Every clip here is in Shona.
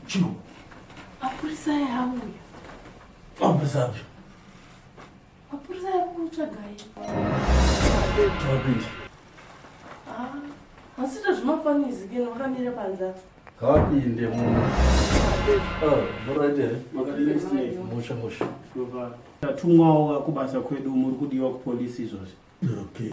Chino. Apurisa yangu. Apurisa. Apurisa yangu chagai. Tawapindi. Masita zvimafanizi kene vakamira panza. Kawapinde munhu. Muraite. Makadini musha. Tatumwawo kubasa kwedu muri kudiwa kupolisi izvozvo. Okay.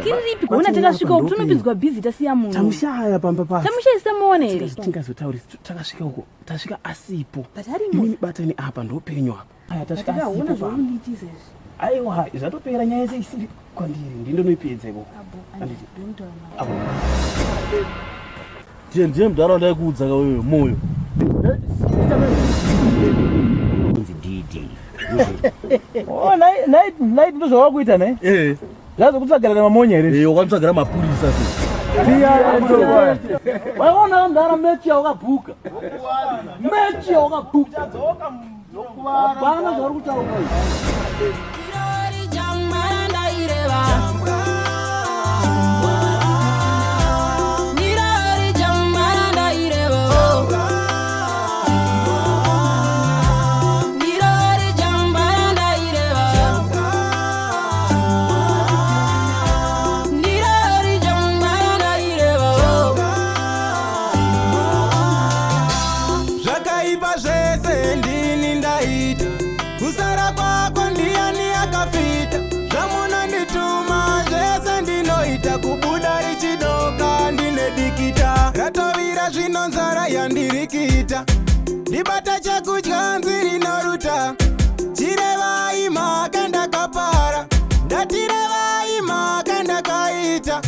Skiripi kuona takasvika uko tunopinzwa busy tasiya munhu. Tamushaya pamba pasi. Tamushaisa muone here. Tingazotauri takasvika uko. Tasvika asipo. Batarimo. Mimi batani apa ndopenyu apa. Aya tasvika asipo. Taona zvaunitiza izvi. Aiwa, zvatopera nyaya yese isiri kwandiri. Ndindonoipedzeko. Anditi don't Abo. Ndiye mdara ndaikuudza kawewe moyo. Oh, night ndozva kuita ne? Zvazo kutsvagara namamonya here? Wakamtsvagara mapurisa Waona mdara mechi yawakabuka. Mechi yawakabuka. Bana zvari kutaura. Zvinonzara yandirikita ndibata chakudya nziri noruta chirevai mhaka ndakapara ndatirevai mhaka ndakaita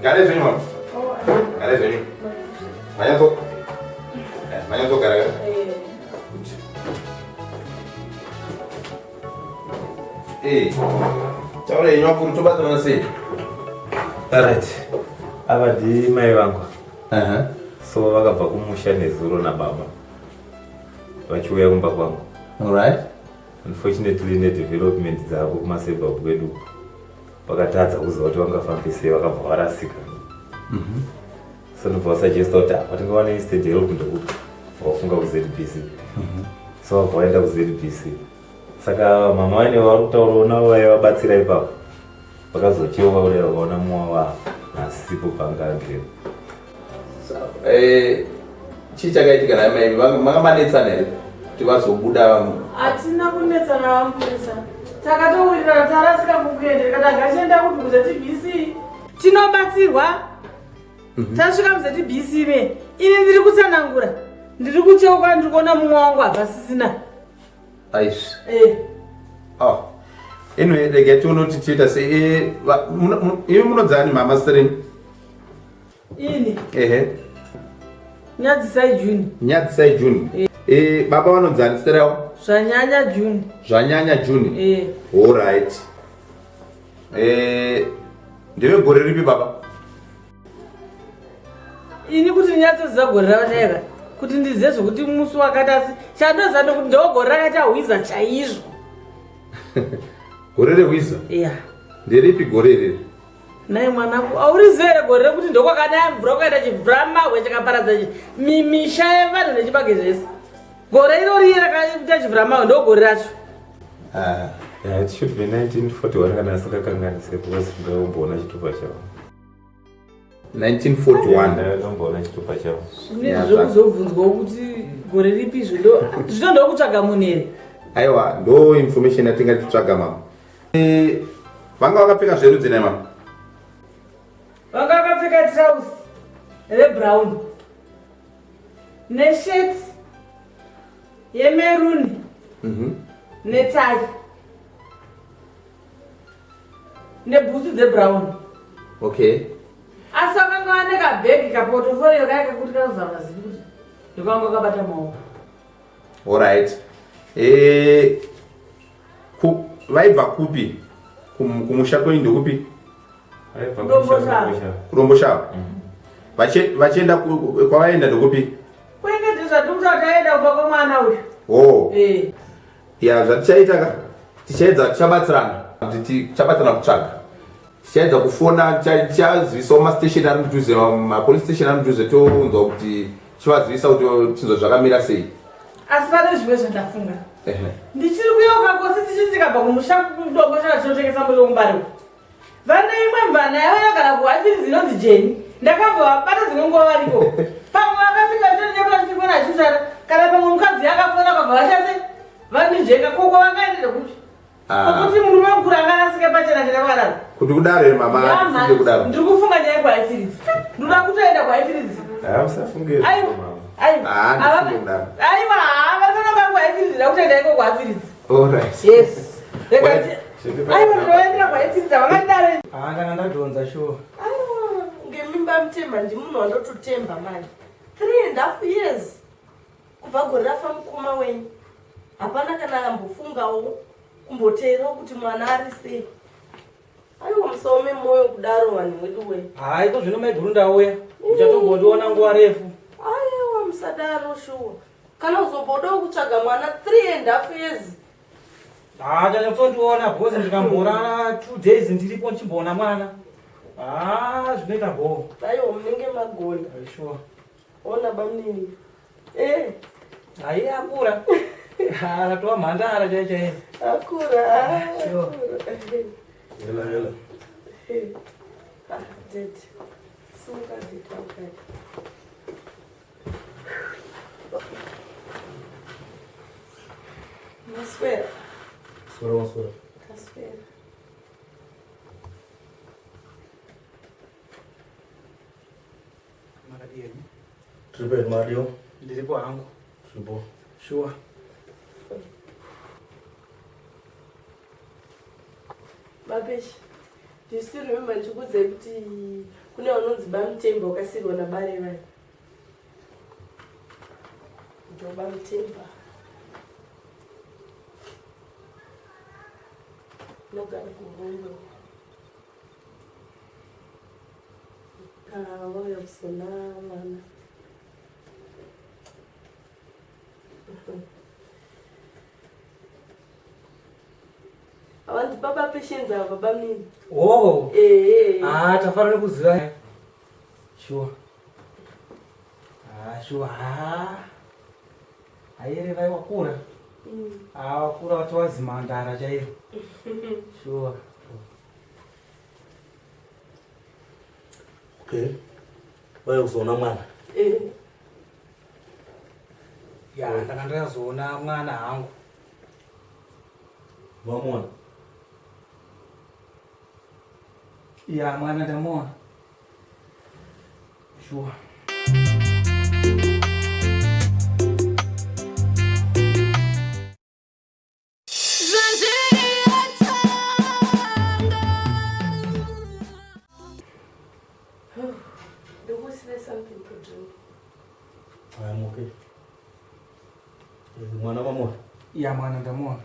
Gare venho, mano. Gare venho. Amanhã tô cara. Ei, tchau aí, não por tu batendo assim. Alright. Abadi mai vangu. So vakabva kumusha nezuro nababa vachiuya kumba kwangu. Alright. Unfortunately nedevelopment dzavo kumaZimbabwe kwedu vakatadza kuziva kuti vangafambisei vakabva varasika. So ndobva vasugesta kuti vatingawana instead help ndekuti vafunga kuZBC. So vabva vaenda kuZBC. Saka mama vane vari kutaurawo navo vaivabatsira ipapo vakazocheuka kudai vakaona mumwe wavo asipo paangagere. Chii chakaitika naye makamanetsana here kuti vazobuda? Hatina kunetsana vamupurisa. Takatowirira tarasika kukuendera kana ngachienda kuti kuZBC tinobatsirwa. Tasvika kuZBC ime ini ndiri kutsanangura ndiri kucheuka ndiri kuona mumwe wangu abva sisina. Aish. Anyway, rega tionoti tiita sei iwe munodzani mama String? Ini Nyadzisai June. Baba vanondzani Stereo? Zvanyanya June. All right. Ndeve gore ripi baba? Ini kuti nyatsoziva gore ravanaika kuti ndizive zvokuti musi wakati asi chandozanda kuti ndogore rakati ahwiza chaizvo. Gore rehwiza? Nderipi gore riri? Nai mwanangu aurizive here gore rekuti ndokwakanaya mvura kukaita chibvura mabwe chakaparadza misha yevanhu nechibage zvese. Gore irori rakaita chibvura mabwe ndogore racho. It should be 1941 kana sakakanganise because ndomboona chitupa chavo. 1941 ndomboona chitupa chavo. Zvine zvokuzobvunzwa kuti gore ripi zvino ndokutsvaga munhu here? Aiwa, ndo information yatingati tsvaga mama. Vanga vakapfeka zverudzi naye mama? Vanga vakapfeka trouser rebrown neshet yemeruni netai nebhutsu dzebrown. Okay. Asi akanga ane kabhegi kaportfolio kake kuti kanozavazivi kuti ndokanga kabata maoko. Alright. Vaibva kupi? Kumusha kwenyu ndokupi? Kurombosha. Vachienda kwavaenda ndokupi? Kwenge ndizvatumta taenda kubva kwamwana uyu. Oh. Ya zvatichaita tichaedza tichabatsirana. Tichabatsirana kutsvaga. Tichaedza kufona tichazivisawo mastation ari mudhuze, mapolice station ari mudhuze tounzwa kuti chivazivisa kuti chinzwa zvakamira sei. Asi pane zvimwe zvandafunga. Ndichiri kuyoka kosi tichitikabva kumusha kudombosha chinotengesa moto kumbariwa. Vane imwe mvana yavayagara kuhafiri zinonzi Jeni. Ndakambovabata zinongova variko. Pamwe vakafika chononyepera chichifona achishara. Kana pamwe mukadzi yakafona kabva vachase vanijeka koko vangaendere kupi. Kuti murume mukuru angarasike pachena chinavararo. Kuti kudaro ere mama tifunge kudaro. Ndiri kufunga nyaya kwaitiridzi. Ndoda kutoenda kwaitiridzi. Musafunge. Aiwa, vanofana kwaitiridzi ndakutoenda iko kwaitiridzi. Alright. Yes. Aiwa, ndoendera kwaitiridzi vakadaro. Ndanga ndadhonza sure. Aiwa, ngemimba mtemba ndimunhu wandototemba mani. 3.5 years. Kubva gore rafa mukoma wenyu. Hapana kana ambofungawo kumboteerawo kuti mwana ari sei. Aiwa, musaume moyo kudaro vanhu vedu we. Iko zvino maiguru ndauya. Uchatombondiona nguva refu. Aiwa, musadaro shuwa. Kana uzombodawo kutsvaga mwana 3.5 years. Chanyatsondiona bhozi ndikamborara 2 days ndiripo ndichimboona mwana. Zvinoita bo. Aiwa, munenge magonda. Sure. Ona bamnini. Akura. Atova mhandara chaichaiyo. Akura. Yela. Dead. Sunga dead. Okay. Maswera. Swera. Kaswera. Makadini. Tripet Mario. Ndiripo hangu. Tripo. Sure. Mapeshi. Do you still remember ndikuudze kuti kune vanonzi bamutemba wakasirwa nabare vanhu? Ndo bamutemba. Nogara kuhombo. Vauya kusona vana. Avanti baba patience ava baba mnini. Oh. Tafanira kuziva. Sure. Sure. Aire vai wakura. Wakura watova zimhandara chaiyo. Sure. Okay. Waya kuzoona mwana. Ndanga ndazoona mwana hangu. Wamona. Mwana ndamuona. Sure. Something to drink. I'm okay. Mwana wamona. Mwana ndamuona.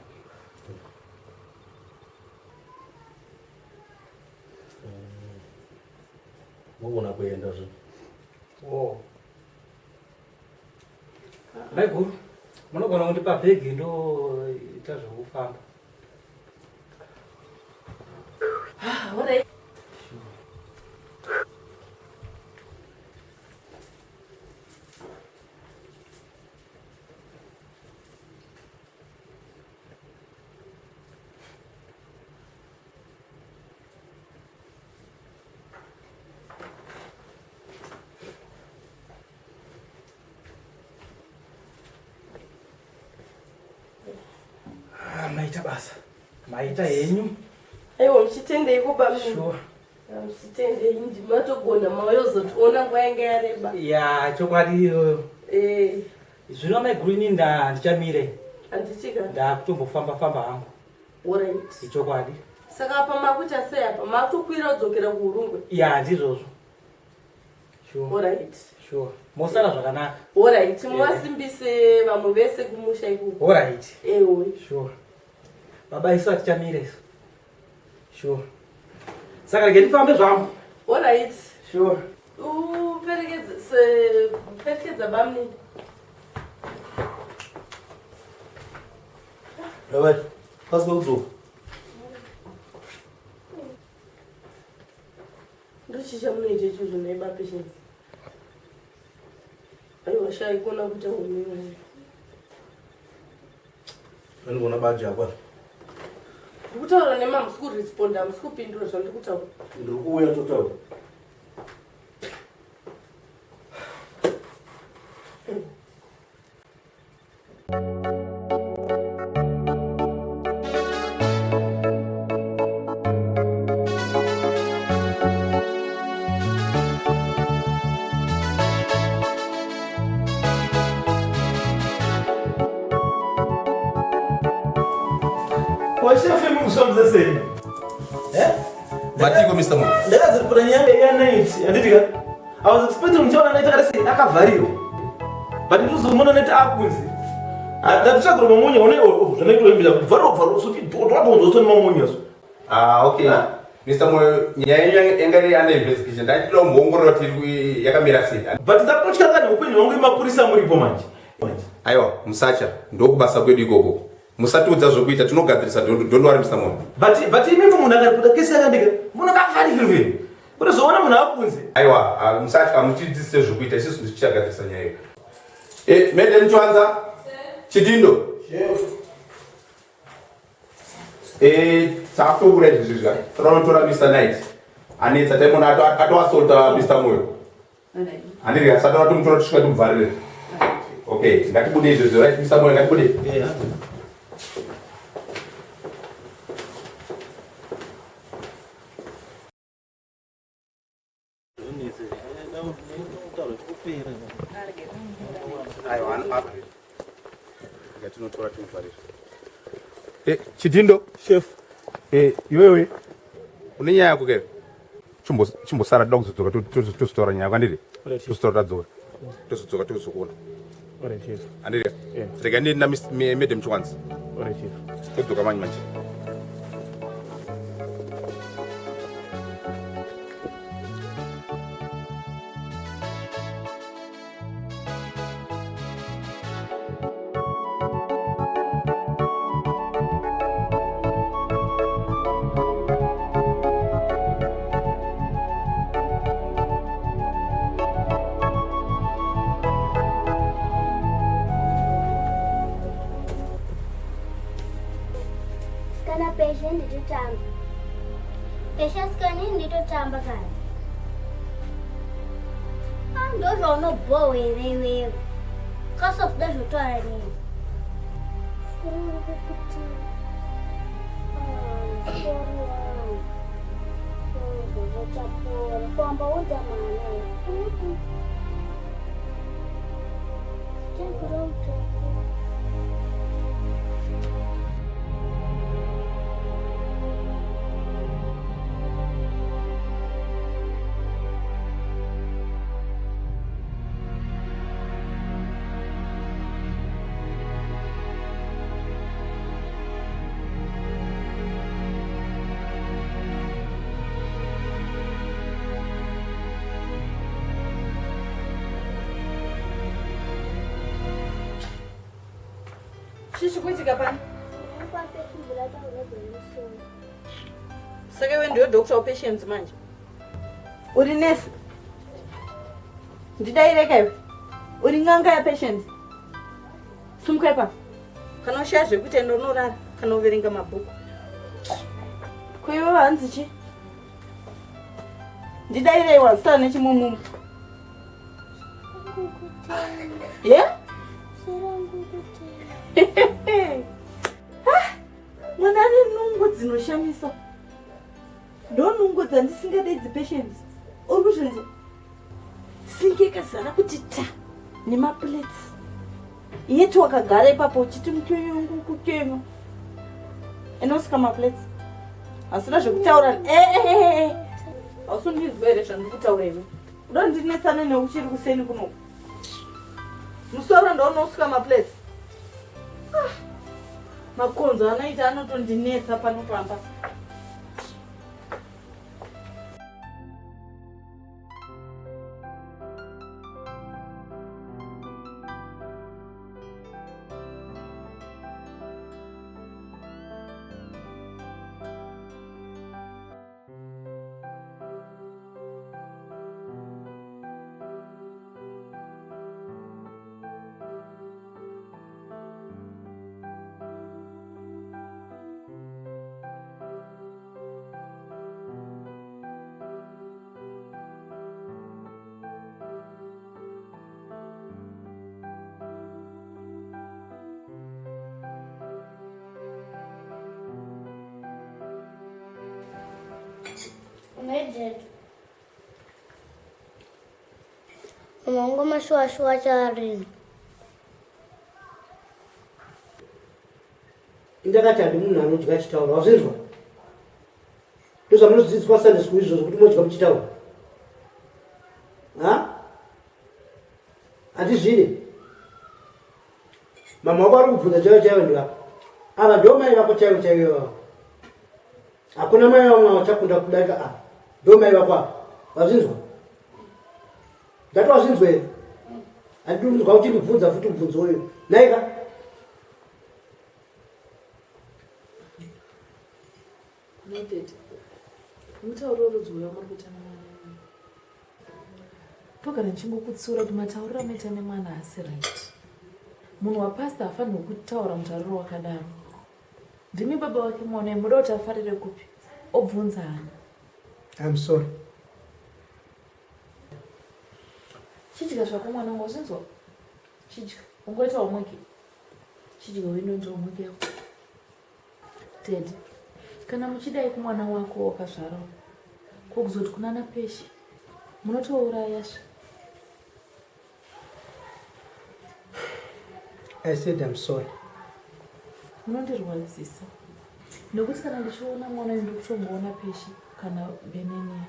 Mwona kuenda zvo. Maiguru, munogona kundipa bhegi ndoita zvekufamba. Alright. Maita basa. Maita henyu. Aiwa, mchitendei kuba mimi. Sure. Mchitendei ndimatogona mayozotiona nguva yange yareba. Chokwadi iyoyo. Zvino mai green ndichamire. Andichika. Ndakutombofamba famba hangu. Alright. Ichokwadi. Saka apa makucha sei apa makukwira udzokera kuurungwe. Ya ndizvozvo. Sure. Alright. Sure. Mosara zvakanaka. Alright. Muvasimbise vamwe vese kumusha ikoko. Alright. Ewe. Sure. Baba isu atichamire. Sure. Saka rege ndifambe zvangu. Alright. Sure. Perekedza bamni. Right. Let's go through. Ndochicha munoite chizvo neiba Patience. Aiwa shaikona kuita umiwa. Ndikona baji apa. Ndikutaura nema musiku responda, musiku pindura zvandikutaura. Ndiri kuuya totaura. Washafe mukushamza sei? Matiko Mr. Mo. Ndakaziripura nyanga ya anditika. I was expecting mchawana naita karasi akavhariwa. But ndizomona naita akunzi. Ndatichagura mamunya one zvinoitwa imbira kubvaro suti ndotwatonzosoni mamunya so. Okay. Mr. Mo, nyaya engari under investigation. Ndachida muongorora kuti yakamira sei. But ndakutya kani upenyu wangu imapurisa muripo manje. Aiwa, musacha ndokubasa kwedu ikoko. Musatudza zvokuita tinogadzirisa don't worry Mr. Mo. But imimi munhu akakuda kesi yakandika munhu akavharikirwe. Unozoona munhu akunzi. Aiwa, musacha amuchidzise zvokuita isusu tichagadzirisa nyaya iyo. Mende Mchwanza. Chidindo. Takutogura izvi zvizva. Tonotora Mr. Knight. Anetsa taimona atoasolta Mr. Moyo. Andiri asatona tomutora tusvika tumubvarire. Okay, ngatibude izvozvo right Mr. Moyo ngatibude. Chidindo Chef. Iwewe une nyaya yako kere chimbosara toda kuzodzoka tozotaura nyaya yako andiri tozotaura tadzoka tozodzoka tozokuona andiri rega ndiri na Madam Chwanzi todzoka manje manje. Kana patient nditotamba. Patients kani nditotamba kani. Ndozvo unobhowa here iwewe. Kasokuda zvotaura nini? Kwamba udza mwana. Chichikuitika pani? Saka iwe ndiyo doctor of patients manje? Uri nesi? Ndidaireka iwe? Uri nganga ya patients? Sumukwepa? Kana ushaya zvekuita ndonorara? Kana uverenga mabhuku? Kuiwe hanzi chi? Ndidaireiwa zita nechimumumu? Yeah? Mwana ane nungo dzinoshamisa. Ndonungo dzandisingadai dzi patients. Uri kuzvinzi singekazara kuti ta. nemaplates yetu wakagara ipapo uchiti mutuyungu kutema enosika maplates asina zvekutaura ausundizwa here zvandiri kutaura iwe uda ndinetsane neuchiri kuseni kuno musoro ndaunosika maplates makonzo anoita anotondinetsa panopamba Medred. Umongo mashua chari. Ndakati munhu anodya chitauro wazvinzwa ndozvamunodzidziswa Sunday school izvozvo kuti modya muchitauro hatizvine mama wako ari kubvunza chaivo ndivapa ava ndo mai vako chaivo vavo hakuna mai vamwe vachakunda kudarika apa ndo mai vako apa wazvinzwa ndati wazvinzwa here handidi unzwa kuti ndibvunza futi mubvunzo uyu naika mutauro rudzouya muri kuita nemwana togara nchingokutsiura kuti matauriro amaita nemwana asi right munhu wapasta hafanirwi kutaura mutauriro wakadaro ndimi baba wake mwana muda kuti afarire kupi obvunza hana I'm sorry chidya zvako mwana wangu zvinzwa chidya ungoita umweke chidya uinonzi umweke yako Ted kana muchidai kumwana wako wakazvarwa kokuzoti kunana peshe munotourayazve I said I'm sorry munondirwadzisa nekuti kana ndichiona mwana ndikutomboona peshe kana benenia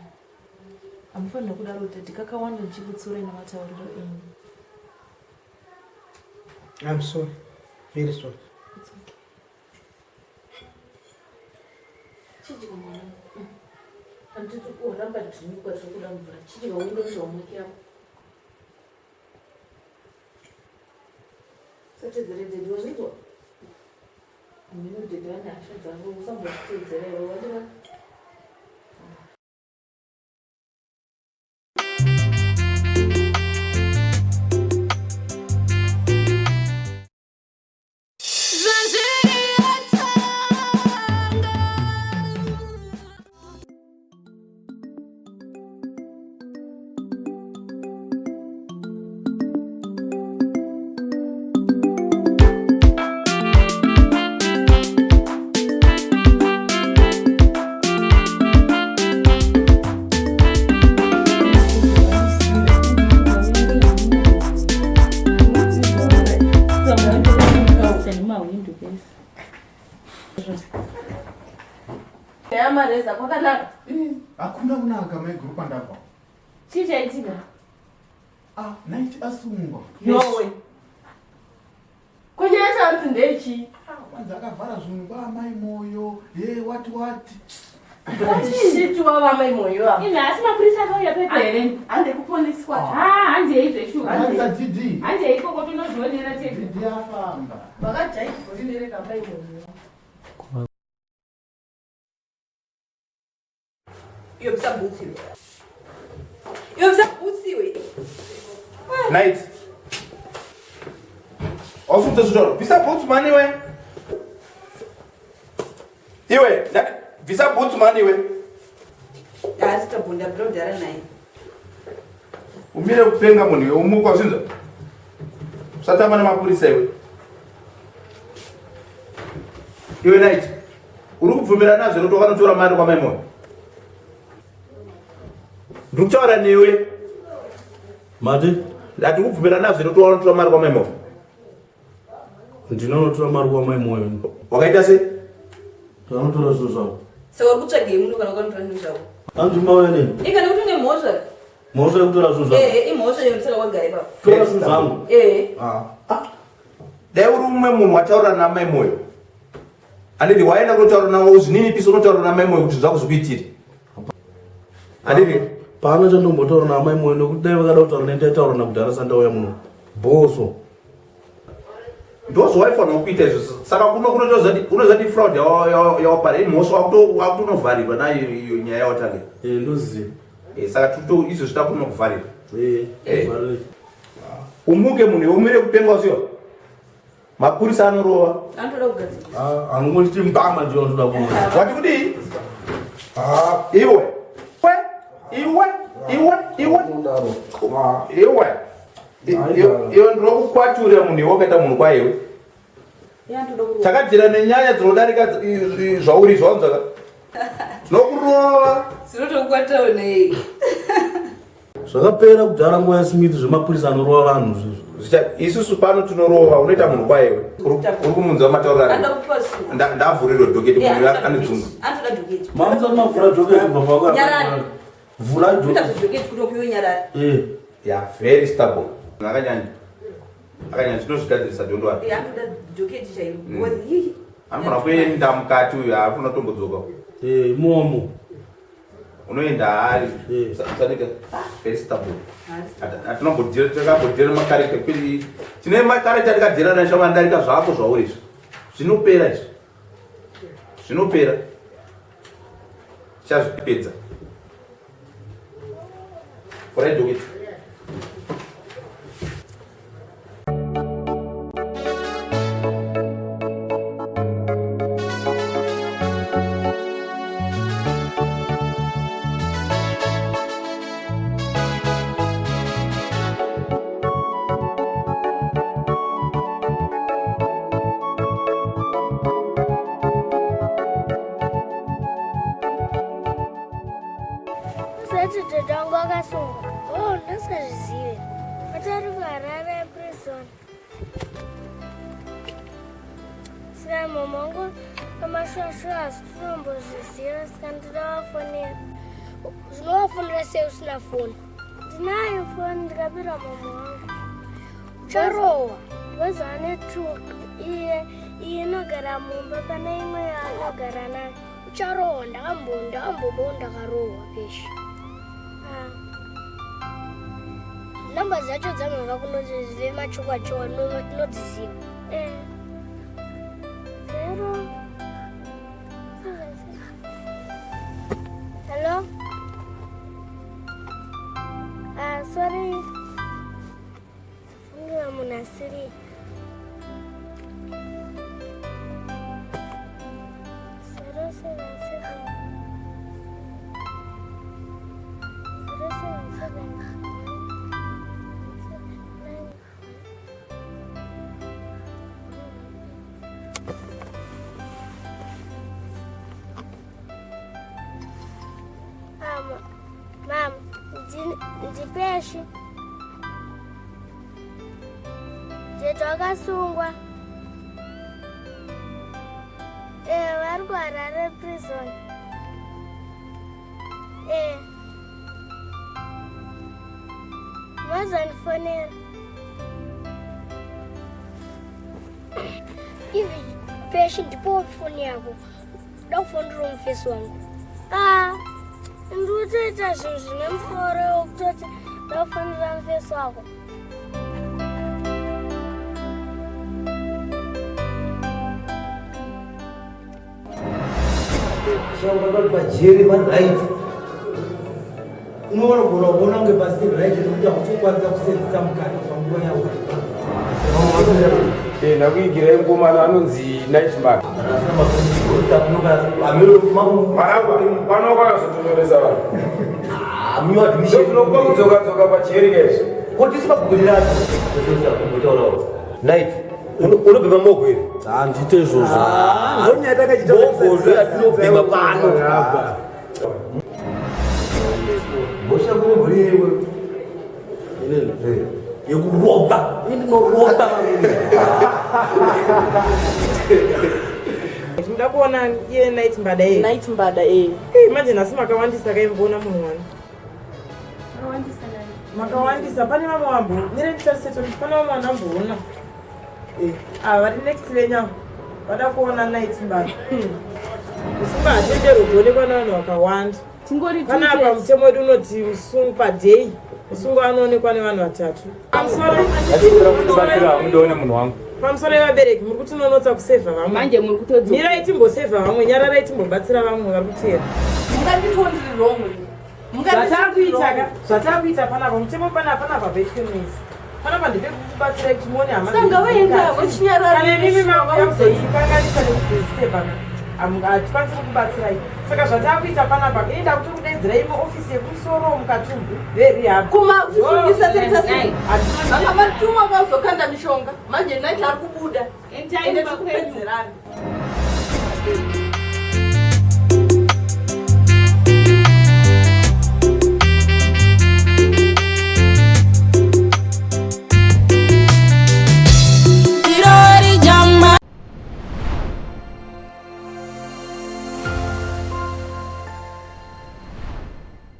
amufanira kudaro kuti ndikakawanda ndichikutsiurai namatauriro enyu I'm sorry very sorry It's okay. Chidya mwana handiti kuramba dhinikwa zvokuda mvura chidya uindoti wamweke yako satedzerededi wazvinzwa mino dhedhi vane hasha dzavo usambotiteedzera iwe wadira yamareza kwakanaka hakuna kunaka maiguru kwandabva chichaitika naiti asungwa yowe kunyashanzi ndechi kwanza akavhara zvinhu vamai moyo wati chitiwa vamai moyo asi mapurisa akauya pepa here hande kupoliswa handei zveshuadidi handei ikoko tinozvionera tete didi afamba vakajaivorinereka mai moyo Yobzabutsiwe. Night. Also the door. Visa boots money we. Iwe, visa boots money we. Asta bunda bro dara nai. Umire kupenga munhu umuko azinza. Satama na mapurisa iwe. Iwe Night. Uri kubvumira nazvo rotokanotora mari kwa maimoni. Ndikutaura newe mati ndati kubvumira nazvo totowana tora mari kwamaimoyo ndinonotora mari kwamaimoyo wakaita sei tanotora zviro zvavo saka uri kutsvagei munhu kana ukanotora zvinhu zvavo andimauya neni ikana kuti une mhosva mhosva yekutora zviro zvavo imhosva iyo saka wagara ipapo tora zvinhu zvangu dai uri umwe munhu wataurira namaimoyo anditi waenda kunotaura navo zvinini pisi unotaura namaimoyo kuti zvako zvikuitire anditi paana chandombotaura namaimoyo nekuti dai vakada kutaura nentaitaura nakudhara sandauya muno boso ndozvawaifanira kuita izvo saka unozati fraud yawapara imhosva wakutonovharirwa nayo iyo nyaya yawatanga ndoziva saka izvo zvitakuno kuvharirwa umuke munhu umire kupenga usiyo mapurisa anorova anotoda kugadzira anongoti mbama ndiyo anotoda kuona wati kudii iwe ndinokukwaturira munhu iwe wakaita munhu kwaiwe takadzira nenyaya dzinodarika zvauri zvaunzaka tinokurova dzinotokukwatawo nei zvakapera kudhara nguva yasmith zvemapurisa anorova vanhu zvizvo isusu pano tinorova unoita munhu kwaiwe uri kumunza mataurira ndavhurirwe dhoketi munhu anedzunga mamusati mavhura dhoketi vhura ya very stable akanyanya tinozvigadzirisa dhondo ati anofana kuenda mukati uyu haafuna tombodzoka imomo unoenda haari sanike very stable takambodhira makareka tine makareka tikadhirana neshamandarika zvako zvauri izvi zvinopera izvi zvinopera chazvipedza forai dhoketi Dadangu akasunga. Oh, ndasingazvizive. Atari kuharara yeprison. Saka mama wangu amashwashwa asi tinombozviziva saka ndoda wafonera. Zvinowafonera sei usina foni? Ndinayo foni ndikapira mama wangu. Ucharohwa. Ndikazva iye inogara mumba pane imwe yaanogara nayo. Ucharohwa ndakambobawo ndakarohwa peshe. Namba dzacho dzamava kunozive machokachoka nodziziva. 0 Hello? Sorry. Fungira munhu asiri. Mam, ndipeshi. Jeto akasungwa. Vari kuharare prison. Mazandifonera. Ivi peshi ndipo foni yako. Da kufonera mufesi wangu. Ndikutoita zvinhu zvine musoro wokutoti ndakufanira mufesi wako. Shangwa pajeri right. Unoona kuona unge pasi right ndokuti akukwanisa kusenzesa mukati panguva yawo. Ndakuigira ngomana anonzi nightmare. Panokwakazotonyoresa vanhu unokupa kudzoka pacheri kaizvo kuti sipagumiracho night unobhema mogo iri handite izvozvo mogo atinobhema pano mbosha kune mhuri yewe yekuroba ndinoroba Tinoda kuona iye night mbada yeye. Night mbada yeye. Imagine asi makawandisa kaimbona munhu wani. Makawandisa nani? Makawandisa pane mamwe wambo. Nire nditarisete kuti pane mamwe wanamboona. Vari next lenya. Vada kuona night mbada. Usunga atendero kuonekwa navanhu vakawanda. Pana apa mutemo wedu unoti usungu padei. Usungu anoonekwa nevanhu vatatu. Pamusoro yevabereki muri kuti unonotsa kusevha vamwe. Manje muri kutodzoka. Mirai timbosevha vamwe, nyararai timbobatsira vamwe vari kutera. Munganditondiri romwe. Zvatakuita panapa mutemo panapa betwe mwezi. Panapa ndepekukubatsira kuti muone hama. Sanga waenda uchinyarara. Kana mimi mamuyamuzoikanganisa nekuzvitepana. Hatikwanisi kukubatsirai. Saka zvatakuita panapa enda kuti kudaidzirai muofisi yekumusoro mukatumbu verihab. Kuma usungisa tetasi. Akavatuma vazokanda mishonga. Manje naiti ari kubuda. Ende kupedzerana.